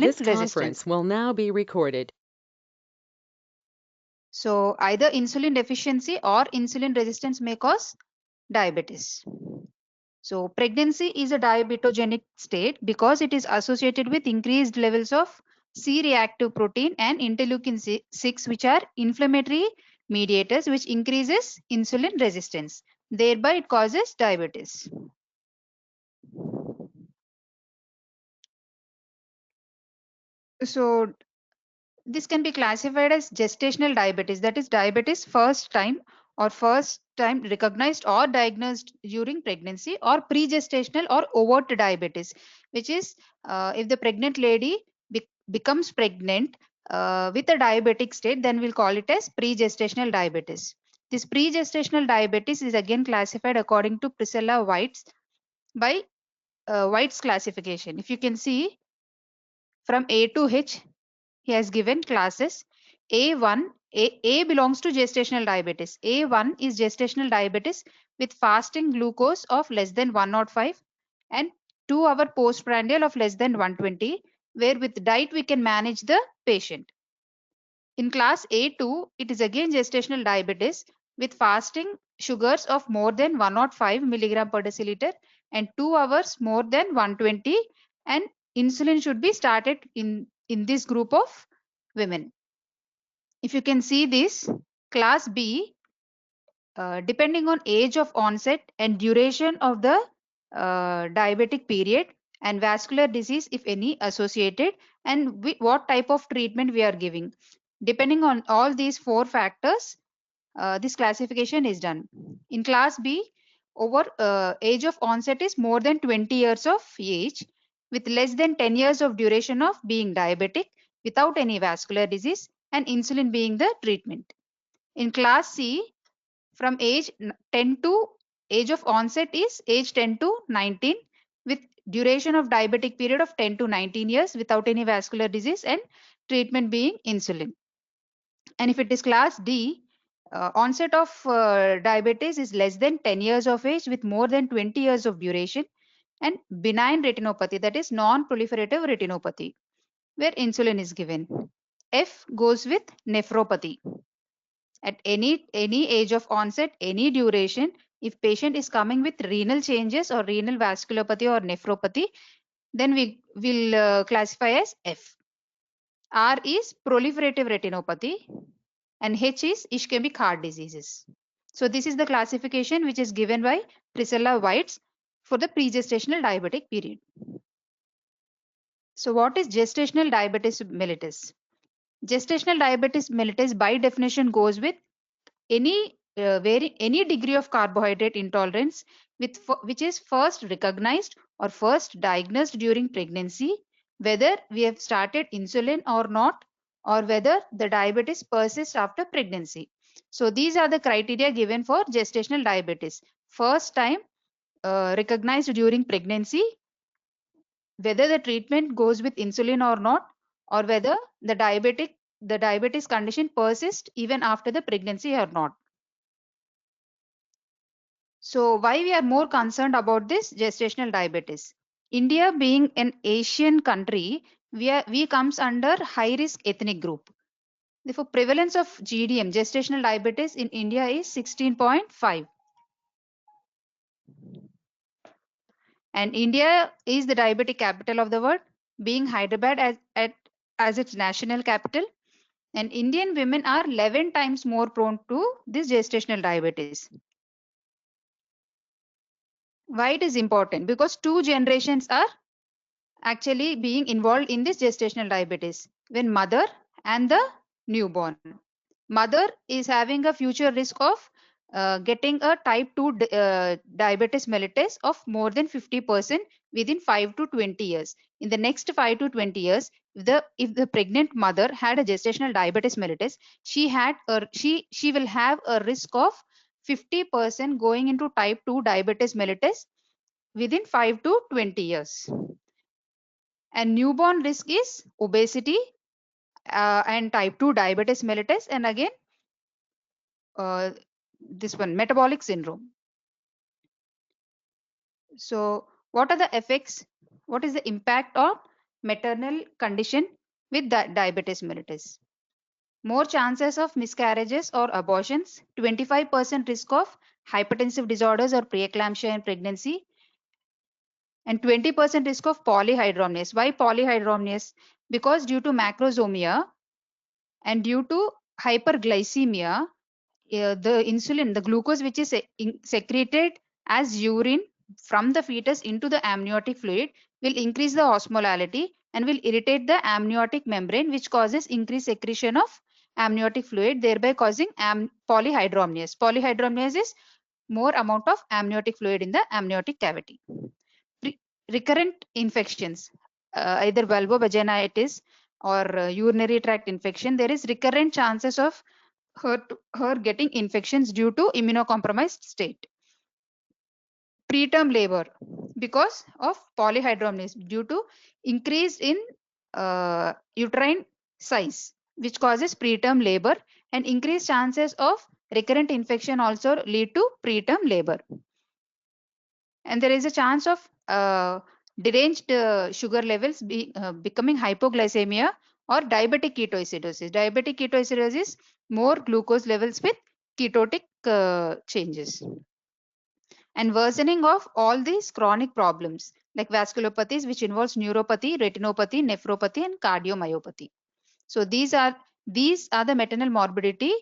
This resistance. conference will now be recorded. So either insulin deficiency or insulin resistance may cause diabetes. So pregnancy is a diabetogenic state because it is associated with increased levels of C-reactive protein and interleukin 6, which are inflammatory mediators, which increases insulin resistance. Thereby it causes diabetes. So this can be classified as gestational diabetes, that is diabetes first time recognized or diagnosed during pregnancy, or pre-gestational or overt diabetes, which is if the pregnant lady becomes pregnant with a diabetic state, then we'll call it as pre-gestational diabetes. This pre-gestational diabetes is again classified according to Priscilla White's by White's classification. If you can see from A to H, he has given classes. A1, A belongs to gestational diabetes. A1 is gestational diabetes with fasting glucose of less than 105 and 2-hour postprandial of less than 120, where with diet we can manage the patient. In class A2, it is again gestational diabetes with fasting sugars of more than 105 milligram per deciliter and 2 hours more than 120, and insulin should be started in this group of women. If you can see this, class B, depending on age of onset and duration of the diabetic period and vascular disease, if any, associated, and what type of treatment we are giving. Depending on all these 4 factors, this classification is done. In class B, over age of onset is more than 20 years of age with less than 10 years of duration of being diabetic without any vascular disease and insulin being the treatment. In class C, from age 10 to age of onset is age 10 to 19 with duration of diabetic period of 10 to 19 years without any vascular disease and treatment being insulin. And if it is class D, onset of diabetes is less than 10 years of age with more than 20 years of duration and benign retinopathy, that is non-proliferative retinopathy, where insulin is given. F goes with nephropathy. At any age of onset, any duration, if patient is coming with renal changes or renal vasculopathy or nephropathy, then we will classify as F. R is proliferative retinopathy and H is ischemic heart diseases. So this is the classification which is given by Priscilla Whites for the pregestational diabetic period. So what is gestational diabetes mellitus? Gestational diabetes mellitus by definition goes with any any degree of carbohydrate intolerance which is first recognized or first diagnosed during pregnancy, whether we have started insulin or not, or whether the diabetes persists after pregnancy. So these are the criteria given for gestational diabetes. First time recognized during pregnancy, whether the treatment goes with insulin or not, or whether the diabetes condition persists even after the pregnancy or not. So why we are more concerned about this gestational diabetes? India being an Asian country, we comes under high risk ethnic group. Therefore, prevalence of GDM, gestational diabetes in India is 16.5. And India is the diabetic capital of the world, being Hyderabad as its national capital. And Indian women are 11 times more prone to this gestational diabetes. Why it is important? Because 2 generations are actually being involved in this gestational diabetes, when mother and the newborn. Mother is having a future risk of getting a type 2 diabetes mellitus of more than 50% within 5 to 20 years. In the next 5 to 20 years, if the pregnant mother had a gestational diabetes mellitus, she will have a risk of 50% going into type 2 diabetes mellitus within 5 to 20 years. And newborn risk is obesity and type 2 diabetes mellitus, and again this one, metabolic syndrome. So what are the effects? What is the impact of maternal condition with diabetes mellitus. More chances of miscarriages or abortions, 25% risk of hypertensive disorders or preeclampsia in pregnancy, and 20% risk of polyhydramnios. Why polyhydramnios? Because due to macrosomia and due to hyperglycemia, the insulin, the glucose which is secreted as urine from the fetus into the amniotic fluid will increase the osmolality and will irritate the amniotic membrane, which causes increased secretion of amniotic fluid, thereby causing polyhydramnios. Polyhydramnios is more amount of amniotic fluid in the amniotic cavity. Recurrent infections, either vulvovaginitis or urinary tract infection, there is recurrent chances of her getting infections due to immunocompromised state. Preterm labor because of polyhydramnios due to increase in uterine size, which causes preterm labor, and increased chances of recurrent infection also lead to preterm labor. And there is a chance of deranged sugar levels becoming hypoglycemia or diabetic ketoacidosis. Diabetic ketoacidosis, more glucose levels with ketotic changes. And worsening of all these chronic problems like vasculopathies, which involves neuropathy, retinopathy, nephropathy, and cardiomyopathy. So these are the maternal morbidity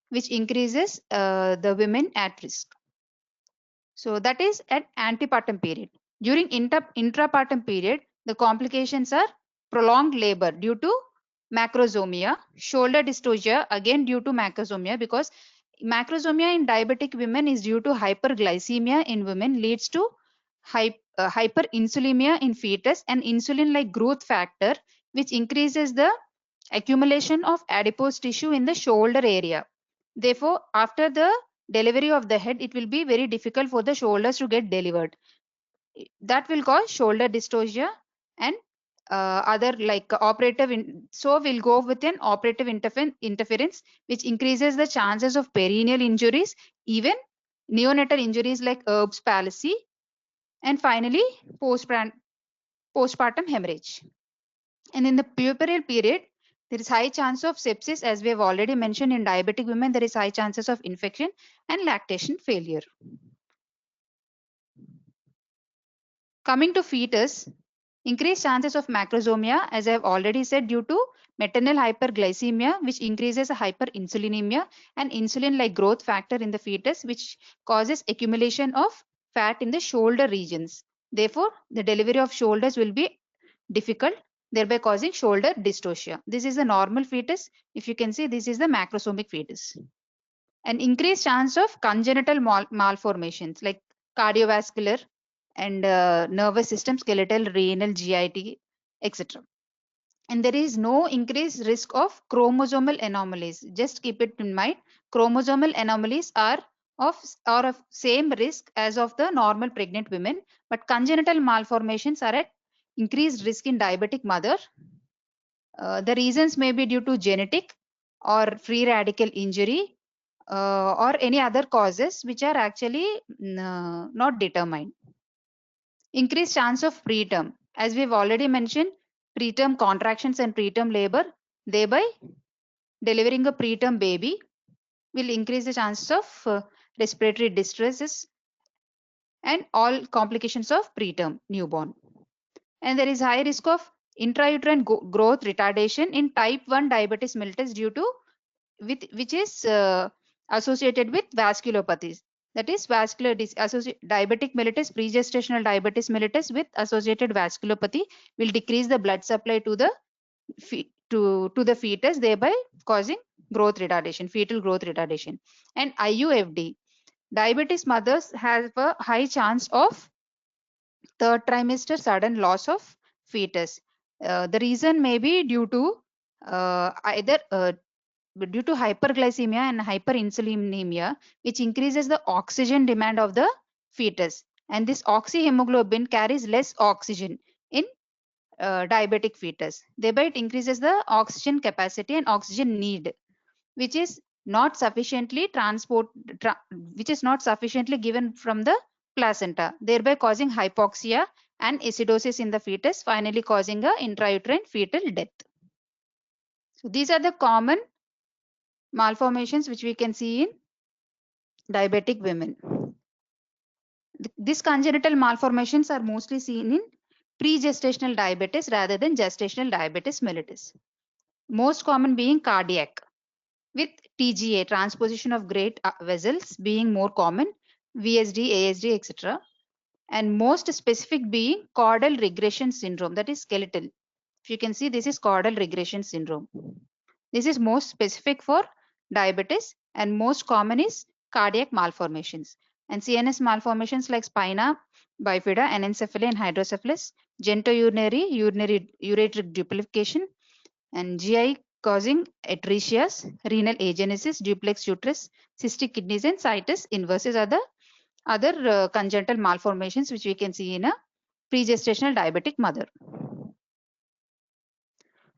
which increases the women at risk. So that is at antepartum period. During intrapartum period, the complications are prolonged labor due to macrosomia, shoulder dystocia, again due to macrosomia, because macrosomia in diabetic women is due to hyperglycemia in women, leads to hyperinsulinemia in fetus, and insulin-like growth factor, which increases the accumulation of adipose tissue in the shoulder area. Therefore, after the delivery of the head, it will be very difficult for the shoulders to get delivered. That will cause shoulder dystocia and other like operative. So we'll go with an operative interference, which increases the chances of perineal injuries, even neonatal injuries like Erb's palsy, and finally postpartum hemorrhage. And in the puerperal period, there is high chance of sepsis, as we have already mentioned. In diabetic women, there is high chances of infection and lactation failure. Coming to fetus, increased chances of macrosomia, as I have already said, due to maternal hyperglycemia, which increases hyperinsulinemia, and insulin-like growth factor in the fetus, which causes accumulation of fat in the shoulder regions. Therefore, the delivery of shoulders will be difficult, thereby causing shoulder dystocia. This is the normal fetus. If you can see, this is the macrosomic fetus. An increased chance of congenital malformations like cardiovascular and nervous system, skeletal, renal, GIT, etc. And there is no increased risk of chromosomal anomalies. Just keep it in mind. Chromosomal anomalies are of same risk as of the normal pregnant women, but congenital malformations are at increased risk in diabetic mother. The reasons may be due to genetic or free radical injury or any other causes which are actually not determined. Increased chance of preterm. As we've already mentioned, preterm contractions and preterm labor, thereby delivering a preterm baby will increase the chances of respiratory distresses and all complications of preterm newborn. And there is high risk of intrauterine growth retardation in type 1 diabetes mellitus due to which is associated with vasculopathies. That is diabetic mellitus, pregestational diabetes mellitus with associated vasculopathy will decrease the blood supply to the to the fetus, thereby causing growth retardation, fetal growth retardation. And IUFD, diabetes mothers have a high chance of third trimester sudden loss of fetus. The reason may be due to either due to hyperglycemia and hyperinsulinemia, which increases the oxygen demand of the fetus. And this oxyhemoglobin carries less oxygen in diabetic fetus. Thereby, it increases the oxygen capacity and oxygen need, which is not sufficiently which is not sufficiently given from the placenta, thereby causing hypoxia and acidosis in the fetus, finally causing a intrauterine fetal death. So these are the common malformations which we can see in diabetic women. These congenital malformations are mostly seen in pre-gestational diabetes rather than gestational diabetes mellitus. Most common being cardiac, with TGA, transposition of great vessels, being more common, VSD, ASD, etc. And most specific being caudal regression syndrome, that is skeletal. If you can see, this is caudal regression syndrome. This is most specific for diabetes, and most common is cardiac malformations. And CNS malformations like spina bifida, anencephaly, and hydrocephalus, genitourinary, urinary ureteric duplication, and GI causing atresia, renal agenesis, duplex uterus, cystic kidneys, and situs inversus are the other congenital malformations which we can see in a pregestational diabetic mother.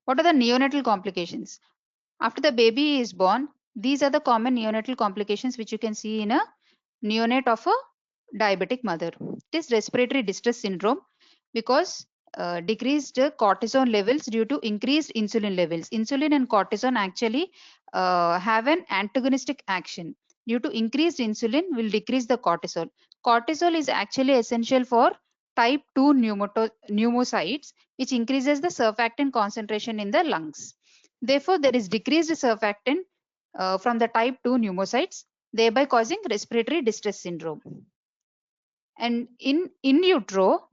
What are the neonatal complications? After the baby is born, these are the common neonatal complications which you can see in a neonate of a diabetic mother. It is respiratory distress syndrome because decreased cortisone levels due to increased insulin levels. Insulin and cortisone actually have an antagonistic action. Due to increased insulin will decrease the cortisol. Cortisol is actually essential for type 2 pneumocytes, which increases the surfactant concentration in the lungs. Therefore, there is decreased surfactant from the type 2 pneumocytes, thereby causing respiratory distress syndrome. And in utero,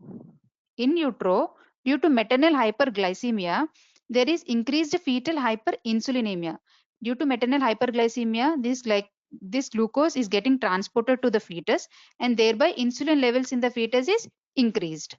due to maternal hyperglycemia, there is increased fetal hyperinsulinemia. Due to maternal hyperglycemia, this glucose is getting transported to the fetus, and thereby insulin levels in the fetus is increased.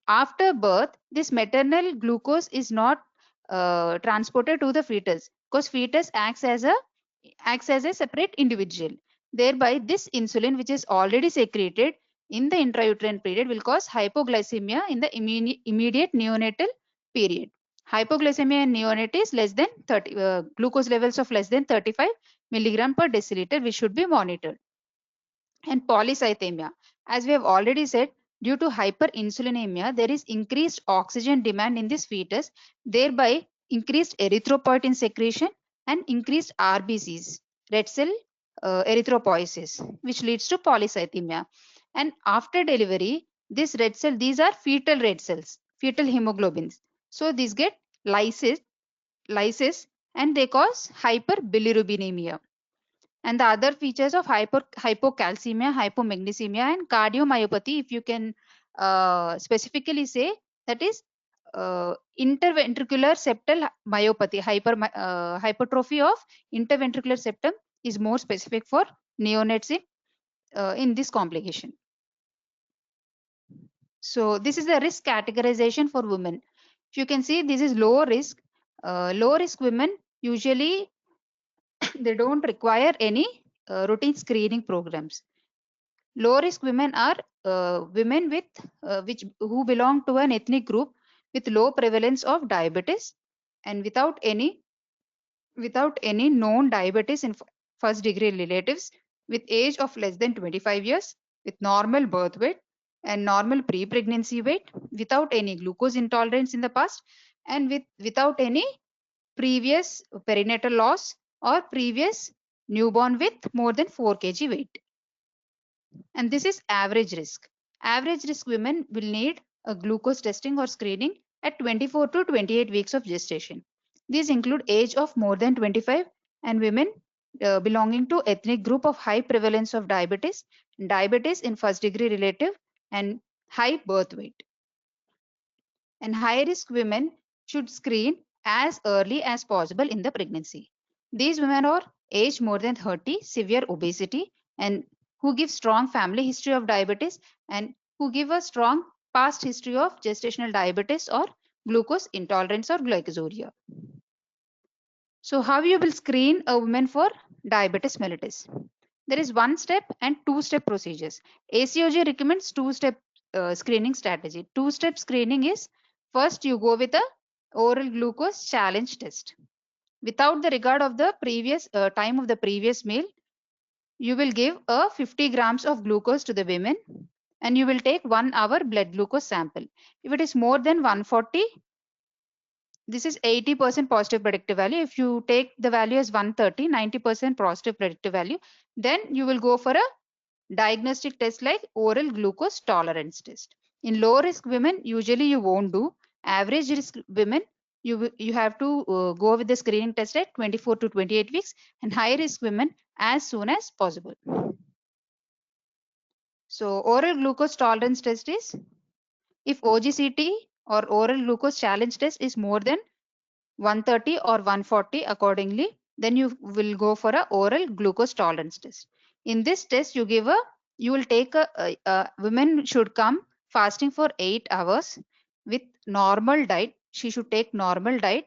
After birth, this maternal glucose is not transported to the fetus because fetus acts as a separate individual. Thereby, this insulin, which is already secreted in the intrauterine period, will cause hypoglycemia in the immediate neonatal period. Hypoglycemia in neonate is less than 30, glucose levels of less than 35 milligram per deciliter, which should be monitored. And polycythemia, as we have already said, due to hyperinsulinemia, there is increased oxygen demand in this fetus, thereby increased erythropoietin secretion and increased RBCs, red cell erythropoiesis, which leads to polycythemia. And after delivery, these are fetal red cells, fetal hemoglobins. So these get lysis, and they cause hyperbilirubinemia. And the other features of hypocalcemia, hypomagnesemia, and cardiomyopathy, if you can specifically say, that is interventricular septal myopathy, hypertrophy of interventricular septum is more specific for neonates in this complication. So this is the risk categorization for women. If you can see, this is low risk. Low risk women usually they don't require any routine screening programs. Low risk women are women who belong to an ethnic group with low prevalence of diabetes and without any known diabetes in first degree relatives, with age of less than 25 years, with normal birth weight and normal pre-pregnancy weight, without any glucose intolerance in the past, and without any previous perinatal loss or previous newborn with more than 4 kg weight. And this is average risk. Average risk women will need a glucose testing or screening at 24 to 28 weeks of gestation. These include age of more than 25 and women belonging to ethnic group of high prevalence of diabetes, diabetes in first degree relative, and high birth weight. And high risk women should screen as early as possible in the pregnancy. These women are aged more than 30, severe obesity, and who give strong family history of diabetes and who give a strong past history of gestational diabetes or glucose intolerance or glycosuria. So how you will screen a woman for diabetes mellitus? There is one step and two-step procedures. ACOG recommends two-step screening strategy. Two-step screening is, first you go with a oral glucose challenge test. Without the regard of the previous time of the previous meal, you will give a 50 grams of glucose to the women, and you will take 1 hour blood glucose sample. If it is more than 140, this is 80% positive predictive value. If you take the value as 130, 90% positive predictive value, then you will go for a diagnostic test like oral glucose tolerance test. In low risk women, usually you won't do. Average risk women, you have to go with the screening test at 24 to 28 weeks, and high risk women as soon as possible. So oral glucose tolerance test is, if OGCT or oral glucose challenge test is more than 130 or 140 accordingly, then you will go for a oral glucose tolerance test. In this test, you will take women should come fasting for 8 hours with normal diet. She should take normal diet.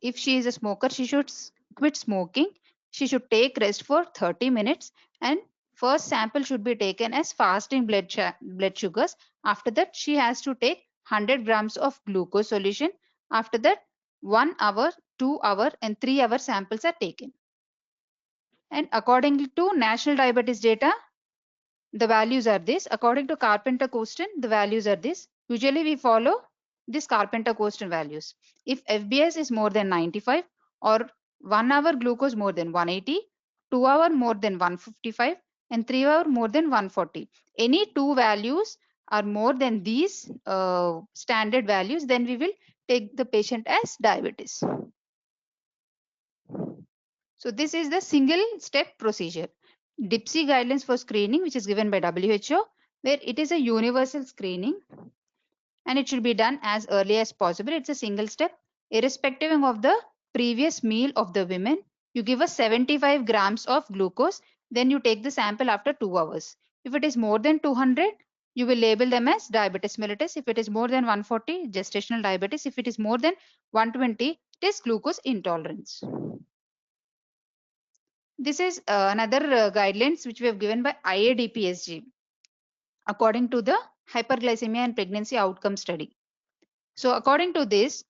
If she is a smoker, she should quit smoking. She should take rest for 30 minutes, and first sample should be taken as fasting blood sugars. After that, she has to take 100 grams of glucose solution. After that, 1 hour, 2 hour and 3 hour samples are taken. And according to national diabetes data, the values are this. According to Carpenter-Coaston, the values are this. Usually we follow this Carpenter-Coaston values. If FBS is more than 95 or 1 hour glucose more than 180, 2 hour more than 155 and 3 hour more than 140. Any two values are more than these standard values, then we will take the patient as diabetes. So this is the single step procedure. DIPSI guidelines for screening, which is given by WHO, where it is a universal screening and it should be done as early as possible. It's a single step, irrespective of the previous meal of the women. You give us 75 grams of glucose, then you take the sample after 2 hours. If it is more than 200, you will label them as diabetes mellitus. If it is more than 140, gestational diabetes. If it is more than 120, it is glucose intolerance. This is another guidelines which we have given by IADPSG according to the hyperglycemia and pregnancy outcome study. So according to this,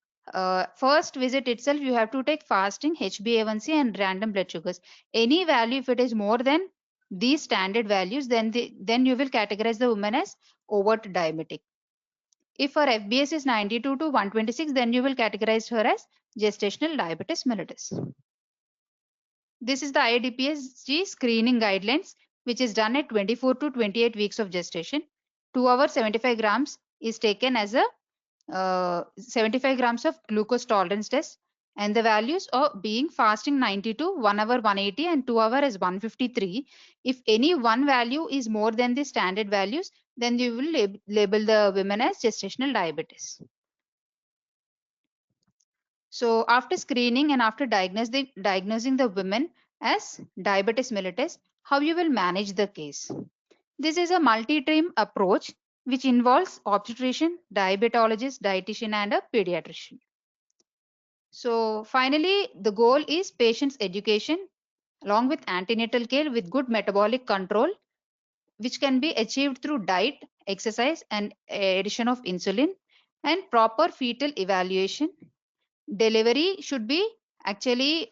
first visit itself, you have to take fasting, HbA1c and random blood sugars. Any value, if it is more than these standard values, then you will categorize the woman as overt diabetic. If her FBS is 92 to 126, then you will categorize her as gestational diabetes mellitus. This is the IADPSG screening guidelines, which is done at 24 to 28 weeks of gestation. 2 hours 75 grams is taken as a 75 grams of glucose tolerance test, and the values of being fasting 92, 1 hour 180 and 2 hour is 153. If any one value is more than the standard values, then you will label the women as gestational diabetes. So after screening and after diagnosing the women as diabetes mellitus, how you will manage the case? This is a multi-team approach which involves obstetrician, diabetologist, dietitian and a pediatrician. So finally, the goal is patient's education along with antenatal care with good metabolic control, which can be achieved through diet, exercise and addition of insulin and proper fetal evaluation. Delivery should be actually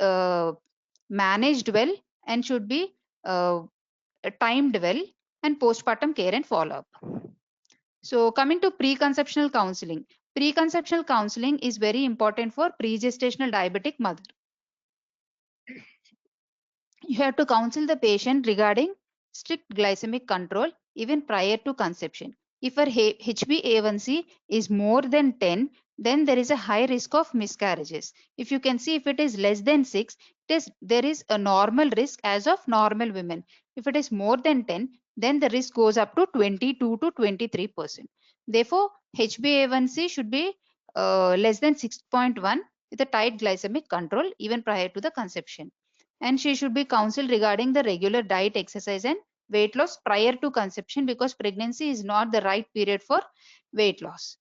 managed well and should be timed well, and postpartum care and follow-up. So coming to preconceptional counseling. Preconceptional counseling is very important for pregestational diabetic mother. You have to counsel the patient regarding strict glycemic control even prior to conception. If her HbA1c is more than 10, then there is a high risk of miscarriages. If you can see, if it is less than 6, there is a normal risk as of normal women. If it is more than 10, then the risk goes up to 22 to 23%. Therefore, HbA1c should be less than 6.1 with a tight glycemic control even prior to the conception. And she should be counseled regarding the regular diet, exercise and weight loss prior to conception, because pregnancy is not the right period for weight loss.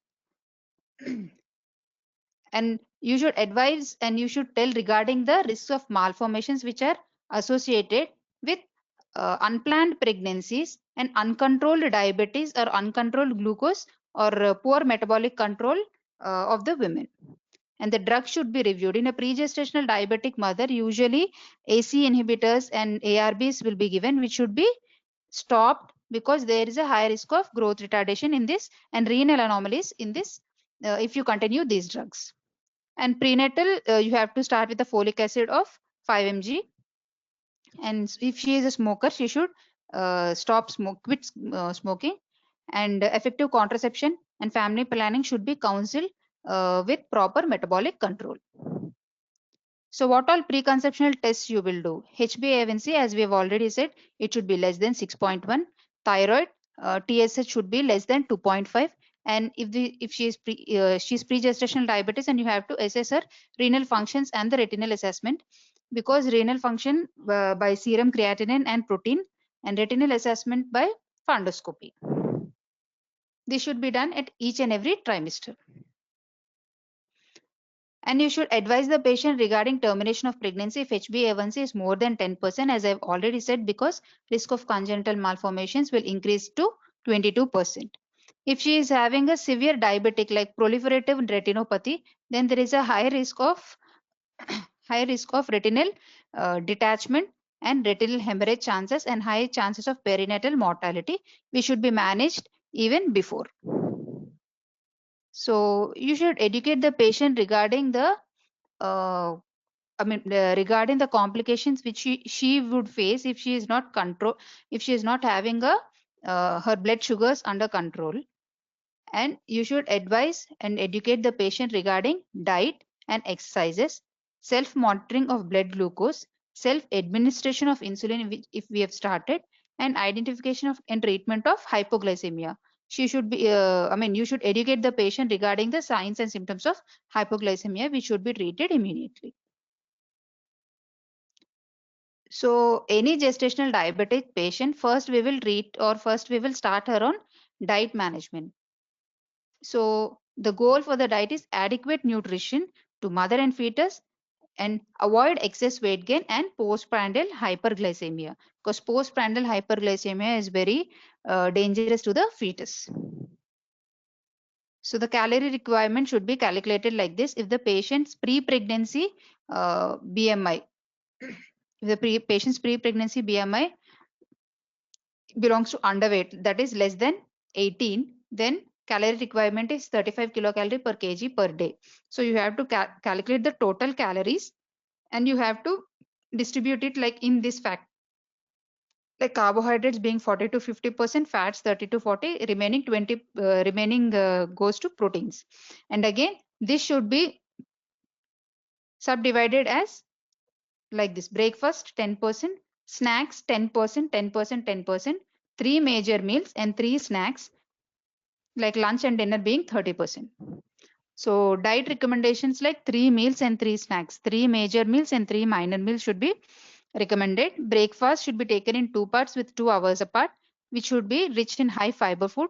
And you should advise and you should tell regarding the risks of malformations which are associated with unplanned pregnancies and uncontrolled diabetes or uncontrolled glucose or poor metabolic control of the women. And the drug should be reviewed. In a pregestational diabetic mother, usually AC inhibitors and ARBs will be given, which should be stopped because there is a high risk of growth retardation in this and renal anomalies in this if you continue these drugs. And prenatal, you have to start with the folic acid of 5 mg. And if she is a smoker, she should quit smoking. And effective contraception and family planning should be counseled with proper metabolic control. So what all preconceptional tests you will do? HbA1c, as we have already said, it should be less than 6.1. Thyroid, TSH should be less than 2.5. And if she is she's pre-gestational diabetes, and you have to assess her renal functions and the retinal assessment, because renal function by serum creatinine and protein, and retinal assessment by fundoscopy. This should be done at each and every trimester. And you should advise the patient regarding termination of pregnancy if HbA1c is more than 10%, as I've already said, because risk of congenital malformations will increase to 22%. If she is having a severe diabetic like proliferative retinopathy, then there is a high risk of retinal detachment and retinal hemorrhage chances and high chances of perinatal mortality, which should be managed even before. So you should educate the patient regarding the regarding the complications which she would face if she is not if she is not having her blood sugars under control. And you should advise and educate the patient regarding diet and exercises, self monitoring of blood glucose, self administration of insulin if we have started, and identification of and treatment of hypoglycemia. She should be you should educate the patient regarding the signs and symptoms of hypoglycemia, which should be treated immediately. So any gestational diabetic patient, first we will start her on diet management. So the goal for the diet is adequate nutrition to mother and fetus, and avoid excess weight gain and postprandial hyperglycemia, because postprandial hyperglycemia is very dangerous to the fetus. So the calorie requirement should be calculated like this. If the patient's pre-pregnancy BMI, if the patient's pre-pregnancy BMI belongs to underweight, that is less than 18, then calorie requirement is 35 kilocalorie per kg per day. So you have to calculate the total calories, and you have to distribute it like in this fact, like carbohydrates being 40 to 50%, fats 30 to 40, remaining 20 goes to proteins. And again, this should be subdivided as like this: breakfast 10%, snacks 10%, 10%, 10%, three major meals and three snacks, like lunch and dinner being 30%. So diet recommendations like 3 meals and 3 snacks, 3 major meals and 3 minor meals should be recommended. Breakfast should be taken in 2 parts with 2 hours apart, which should be rich in high fiber food.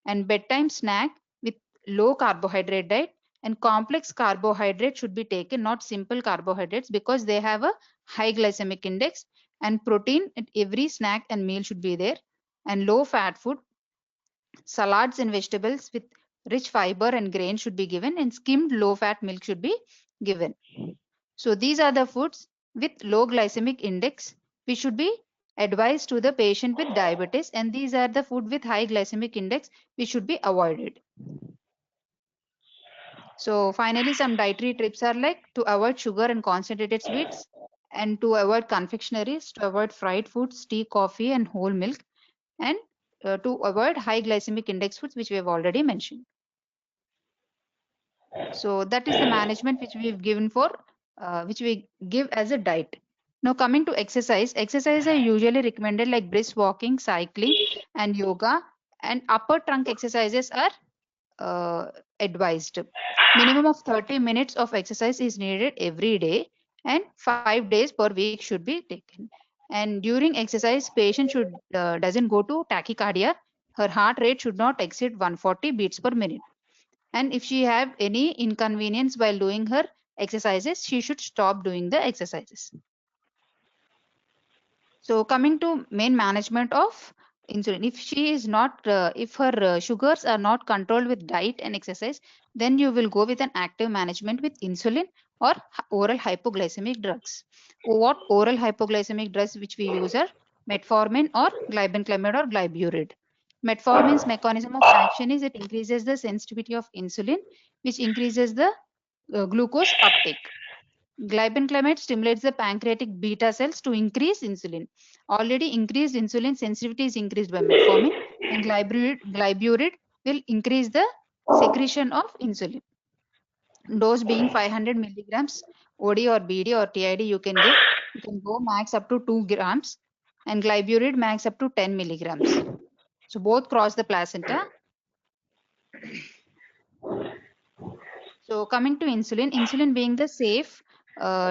And bedtime snack with low carbohydrate diet, and complex carbohydrate should be taken, not simple carbohydrates, because they have a high glycemic index. And protein at every snack and meal should be there. And low fat food, salads and vegetables with rich fiber and grain should be given, and skimmed low fat milk should be given. So these are the foods with low glycemic index which should be advised to the patient with diabetes, and these are the food with high glycemic index which should be avoided. So finally, some dietary tips are like to avoid sugar and concentrated sweets, and to avoid confectionaries, to avoid fried foods, tea, coffee and whole milk, and to avoid high glycemic index foods, which we have already mentioned. So that is the management which we've given for which we give as a diet. Now coming to exercise, exercise are usually recommended like brisk walking, cycling and yoga, and upper trunk exercises are advised. Minimum of 30 minutes of exercise is needed every day, and 5 days per week should be taken. And during exercise, patient should doesn't go to tachycardia. Her heart rate should not exceed 140 beats per minute. And if she have any inconvenience while doing her exercises, she should stop doing the exercises. So coming to main management of insulin, if she is not, if her sugars are not controlled with diet and exercise, then you will go with an active management with insulin or oral hypoglycemic drugs. What oral hypoglycemic drugs which we use are metformin or glibenclamide or gliburide. Metformin's mechanism of action is it increases the sensitivity of insulin, which increases the glucose uptake. Glibenclamide stimulates the pancreatic beta cells to increase insulin. Already increased insulin sensitivity is increased by metformin, and gliburide will increase the secretion of insulin. Dose being 500 milligrams, OD or BD or TID you can give. You can go max up to 2 grams, and gliburide max up to 10 milligrams. So both cross the placenta. So coming to insulin, insulin being the safe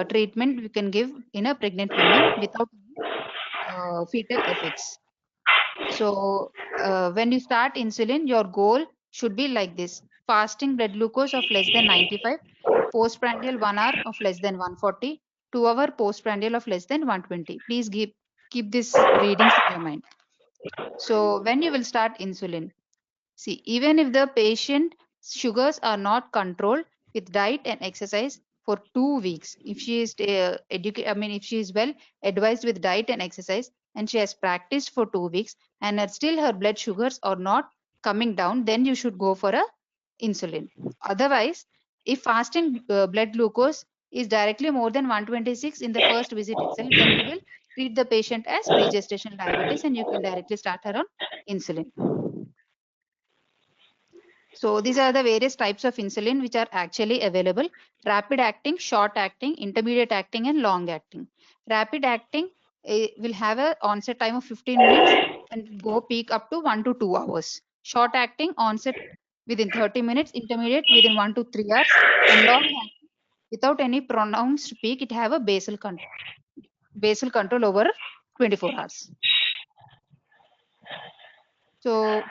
treatment we can give in a pregnant woman without fetal effects. So when you start insulin, your goal should be like this: fasting blood glucose of less than 95, postprandial 1 hour of less than 140, 2 hour postprandial of less than 120. Please keep these readings in your mind. So when you will start insulin, see, even if the patient sugars are not controlled with diet and exercise for 2 weeks, if she is if she is well advised with diet and exercise, and she has practiced for 2 weeks, and still her blood sugars are not coming down, then you should go for a insulin. Otherwise, if fasting blood glucose is directly more than 126 in the first visit itself, then you will treat the patient as pre-gestational diabetes, and you can directly start her on insulin. So these are the various types of insulin which are actually available: rapid acting, short acting, intermediate acting, and long acting. Rapid acting will have a onset time of 15 minutes and go peak up to 1 to 2 hours. Short acting onset within 30 minutes, intermediate within 1 to 3 hours, and long acting without any pronounced peak, it have a basal control over 24 hours. So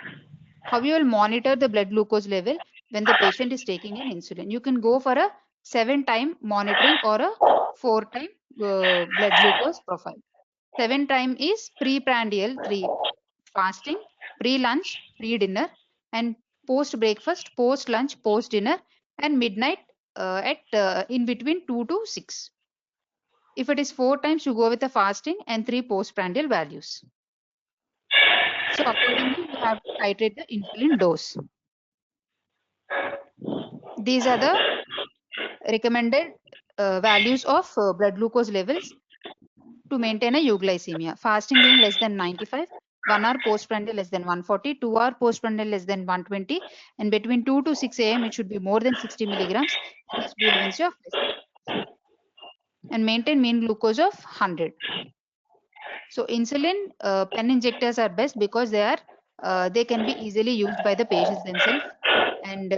how you will monitor the blood glucose level when the patient is taking an insulin? You can go for a 7-time monitoring or a 4-time blood glucose profile. 7-time is pre-prandial, 3 fasting, pre-lunch, pre-dinner, and post-breakfast, post-lunch, post-dinner, and midnight at in between 2 to 6. If it is 4 times, you go with the fasting and 3 postprandial values. So accordingly, you have to titrate the insulin dose. These are the recommended values of blood glucose levels to maintain a euglycemia. Fasting being less than 95, 1 hour postprandial less than 140, 2 hour postprandial less than 120, and between 2 to 6 a.m. it should be more than 60 milligrams, and HbA1c of less than, and maintain mean glucose of 100. So insulin pen injectors are best because they can be easily used by the patients themselves, and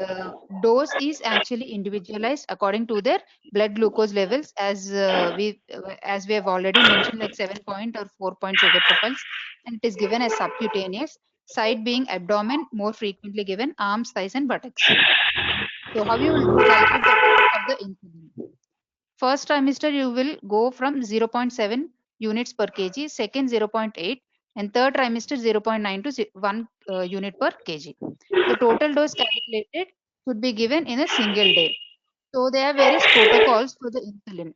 dose is actually individualized according to their blood glucose levels, as we have already mentioned, like 7-point or 4-point sugar profiles, and it is given as subcutaneous, site being abdomen, more frequently given arms, thighs, and buttocks. So how you will titrate the dose of the insulin? First trimester you will go from 0.7 units per kg, second 0.8, and third trimester 0.9 to 1 unit per kg. The total dose calculated should be given in a single day. So there are various protocols for the insulin.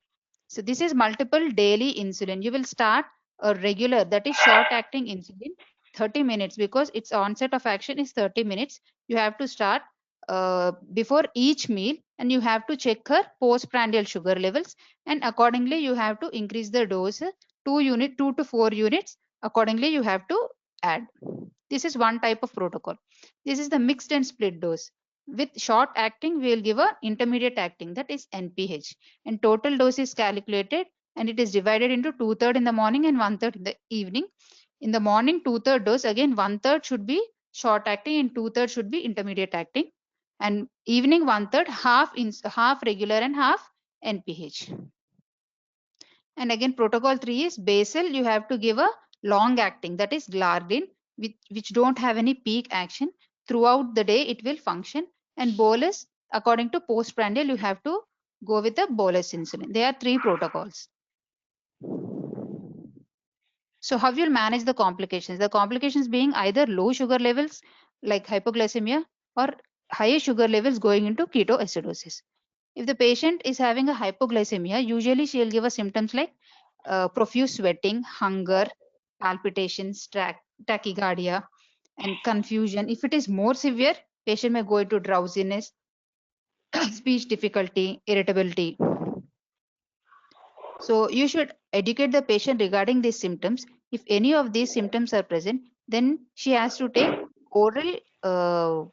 So this is multiple daily insulin. You will start a regular, that is short acting insulin, 30 minutes, because its onset of action is 30 minutes. You have to start before each meal, and you have to check her postprandial sugar levels, and accordingly you have to increase the dose 2 to 4 units. Accordingly you have to add. This is one type of protocol. This is the mixed and split dose. With short acting, we will give a intermediate acting, that is NPH. And total dose is calculated, and it is divided into 2/3 in the morning and 1/3 in the evening. In the morning, 2/3 dose, again 1/3 should be short acting and 2/3 should be intermediate acting. And evening 1/3, half regular and half NPH. And again, protocol 3 is basal. You have to give a long acting, that is glargine, which don't have any peak action. Throughout the day, it will function. And bolus, according to postprandial, you have to go with the bolus insulin. There are 3 protocols. So how you'll manage the complications? The complications being either low sugar levels like hypoglycemia, or higher sugar levels going into ketoacidosis. If the patient is having a hypoglycemia, usually she'll give us symptoms like profuse sweating, hunger, palpitations, tachycardia, and confusion. If it is more severe, patient may go into drowsiness, speech difficulty, irritability. So you should educate the patient regarding these symptoms. If any of these symptoms are present, then she has to take oral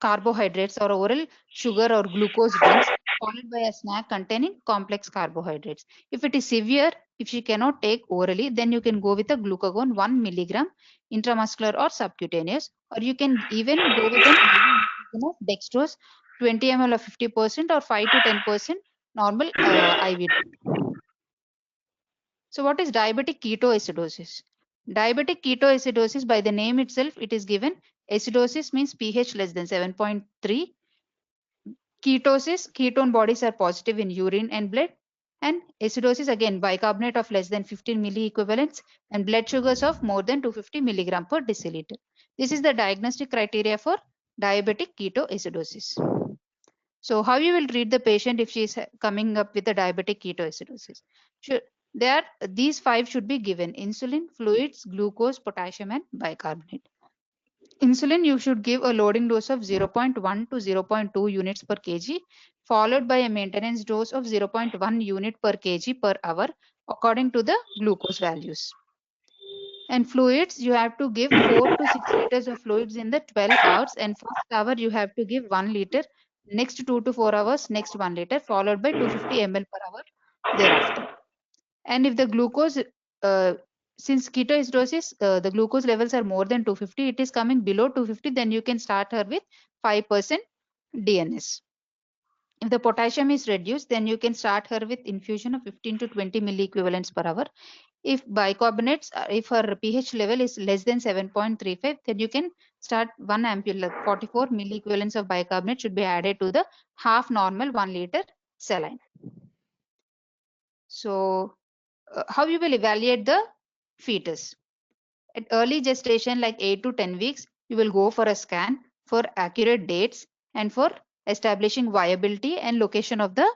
carbohydrates or oral sugar or glucose drinks followed by a snack containing complex carbohydrates. If it is severe, if she cannot take orally, then you can go with a glucagon 1 milligram intramuscular or subcutaneous, or you can even go with an IV infusion of dextrose 20 ml or 50% or 5 to 10% normal IV. So what is diabetic ketoacidosis? Diabetic ketoacidosis, by the name itself, it is given. Acidosis means pH less than 7.3. Ketosis, ketone bodies are positive in urine and blood. And acidosis, again, bicarbonate of less than 15 milliequivalents and blood sugars of more than 250 milligram per deciliter. This is the diagnostic criteria for diabetic ketoacidosis. So how you will treat the patient if she is coming up with a diabetic ketoacidosis? Should, these five should be given: insulin, fluids, glucose, potassium, and bicarbonate. Insulin, you should give a loading dose of 0.1 to 0.2 units per kg, followed by a maintenance dose of 0.1 unit per kg per hour according to the glucose values. And fluids, you have to give 4 to 6 liters of fluids in the 12 hours, and first hour you have to give 1 liter, next 2 to 4 hours, next 1 liter, followed by 250 ml per hour thereafter. And if the glucose, since ketoacidosis, the glucose levels are more than 250, it is coming below 250, then you can start her with 5% DNS. If the potassium is reduced, then you can start her with infusion of 15 to 20 milliequivalents per hour. If bicarbonates, if her pH level is less than 7.35, then you can start 1 ampule, 44 milliequivalents of bicarbonate should be added to the half normal 1 liter saline. So how you will evaluate the fetus? At early gestation, like 8 to 10 weeks, you will go for a scan for accurate dates and for establishing viability and location of the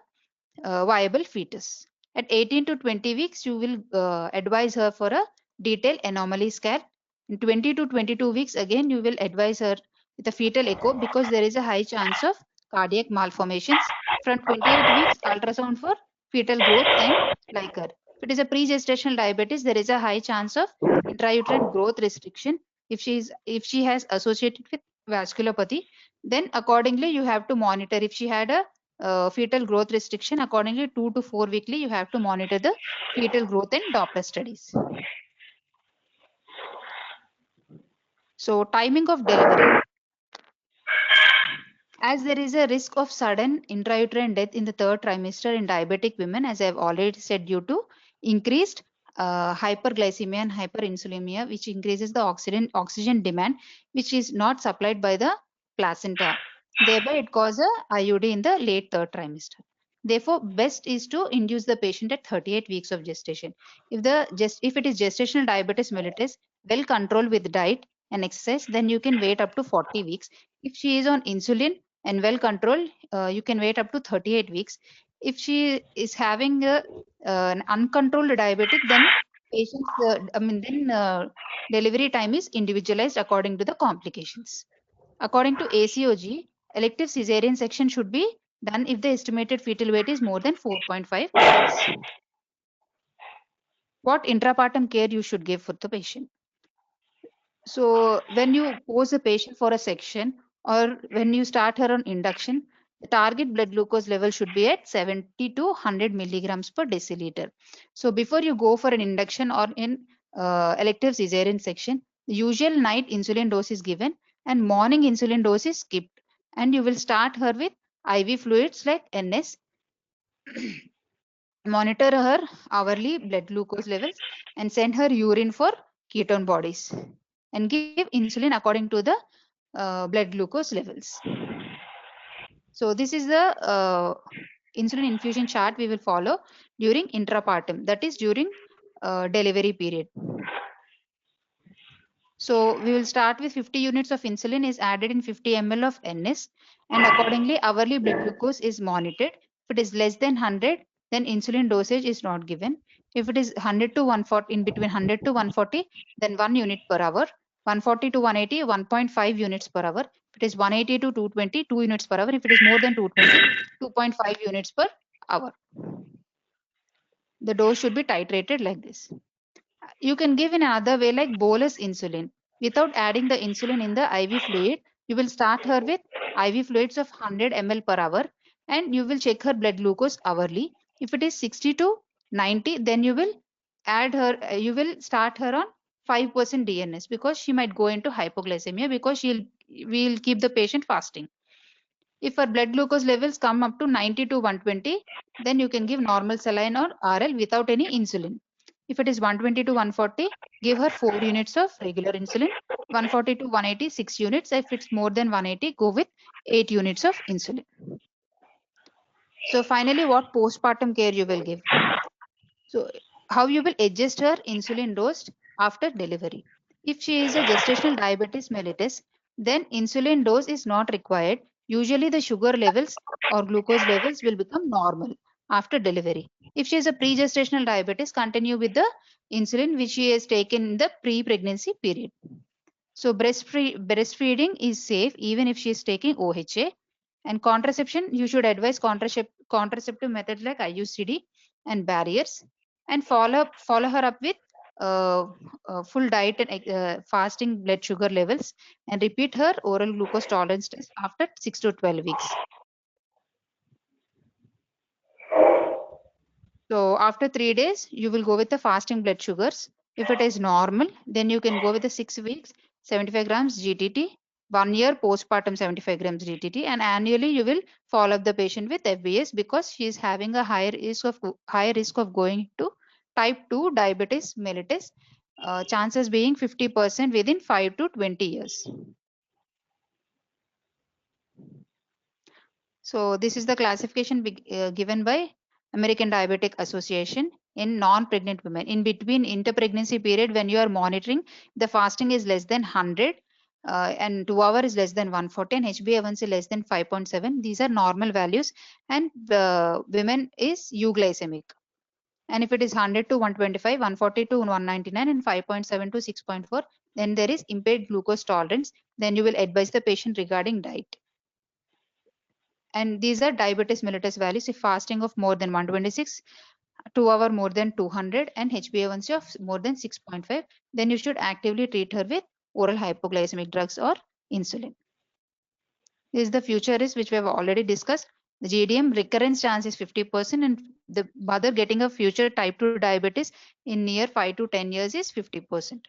viable fetus. At 18 to 20 weeks, you will advise her for a detailed anomaly scan. In 20 to 22 weeks, again, you will advise her with a fetal echo because there is a high chance of cardiac malformations. From 28 weeks, ultrasound for fetal growth and liquor. If it is a pre-gestational diabetes, there is a high chance of intrauterine growth restriction. If she has associated with vasculopathy, then accordingly you have to monitor. If she had a fetal growth restriction, accordingly 2 to 4 weekly you have to monitor the fetal growth in Doppler studies. So timing of delivery. As there is a risk of sudden intrauterine death in the third trimester in diabetic women, as I have already said, due to increased hyperglycemia and hyperinsulinemia, which increases the oxygen demand, which is not supplied by the placenta. Thereby, it causes a IUD in the late third trimester. Therefore, best is to induce the patient at 38 weeks of gestation. If it is gestational diabetes mellitus, well controlled with diet and exercise, then you can wait up to 40 weeks. If she is on insulin and well controlled, you can wait up to 38 weeks. If she is having an uncontrolled diabetic, then delivery time is individualized according to the complications. According to ACOG, elective cesarean section should be done if the estimated fetal weight is more than 4.5 kgs. What intrapartum care you should give for the patient? So when you pose a patient for a section or when you start her on induction, the target blood glucose level should be at 70 to 100 milligrams per deciliter. So before you go for an induction or in elective cesarean section, the usual night insulin dose is given and morning insulin dose is skipped. And you will start her with IV fluids like NS, monitor her hourly blood glucose levels and send her urine for ketone bodies and give insulin according to the blood glucose levels. So this is the insulin infusion chart we will follow during intrapartum, that is during delivery period. So we will start with 50 units of insulin is added in 50 ml of NS, and accordingly hourly blood glucose is monitored. If it is less than 100, then insulin dosage is not given. If it is 100 to 140, in between 100 to 140, then 1 unit per hour. 140 to 180, 1.5 units per hour. If it is 180 to 220, 2 units per hour. If it is more than 220, 2.5 units per hour. The dose should be titrated like this. You can give in another way like bolus insulin. Without adding the insulin in the IV fluid, you will start her with IV fluids of 100 ml per hour and you will check her blood glucose hourly. If it is 60 to 90, then you will add her, you will start her on 5% DNS because she might go into hypoglycemia because we'll keep the patient fasting. If her blood glucose levels come up to 90 to 120, then you can give normal saline or RL without any insulin. If it is 120 to 140, give her 4 units of regular insulin. 140 to 180, 6 units. If it's more than 180, go with 8 units of insulin. So finally, what postpartum care you will give? So how you will adjust her insulin dose after delivery. If she is a gestational diabetes mellitus, then insulin dose is not required. Usually the sugar levels or glucose levels will become normal after delivery. If she is a pre-gestational diabetes, continue with the insulin which she has taken in the pre-pregnancy period. So breastfeeding is safe even if she is taking OHA. And contraception, you should advise contraceptive methods like IUCD and barriers. And follow her up with full diet and fasting blood sugar levels. And repeat her oral glucose tolerance test after 6 to 12 weeks. So after 3 days, you will go with the fasting blood sugars. If it is normal, then you can go with the 6 weeks, 75 grams GTT, 1 year postpartum 75 grams GTT, and annually you will follow up the patient with FBS because she is having a higher risk of going to type 2 diabetes mellitus, chances being 50% within 5 to 20 years. So this is the classification given by American Diabetic Association in non-pregnant women. In between interpregnancy period, when you are monitoring, the fasting is less than 100 and 2 hour is less than 140 and HbA1c less than 5.7. These are normal values and women is euglycemic. And if it is 100 to 125, 140 to 199 and 5.7 to 6.4, then there is impaired glucose tolerance. Then you will advise the patient regarding diet. And these are diabetes mellitus values. If fasting of more than 126, 2 hour more than 200 and HbA1c of more than 6.5, then you should actively treat her with oral hypoglycemic drugs or insulin. This is the future risk which we have already discussed. The GDM recurrence chance is 50% and the mother getting a future type 2 diabetes in near 5 to 10 years is 50%.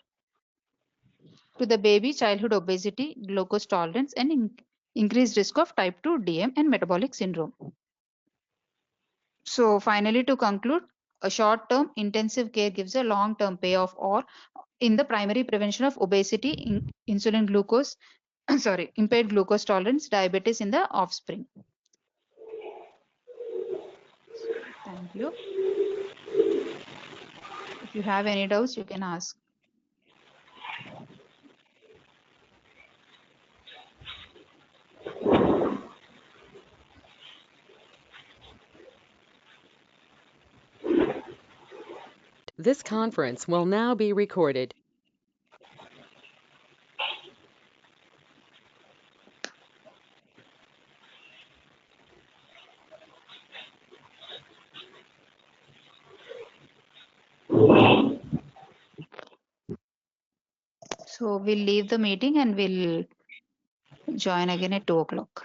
To the baby, childhood obesity, glucose tolerance and increased risk of type 2 DM and metabolic syndrome. So finally, to conclude, a short-term intensive care gives a long-term payoff or in the primary prevention of obesity, insulin glucose, sorry, impaired glucose tolerance, diabetes in the offspring. Thank you. If you have any doubts, you can ask. This conference will now be recorded. So we'll leave the meeting and we'll join again at 2 o'clock.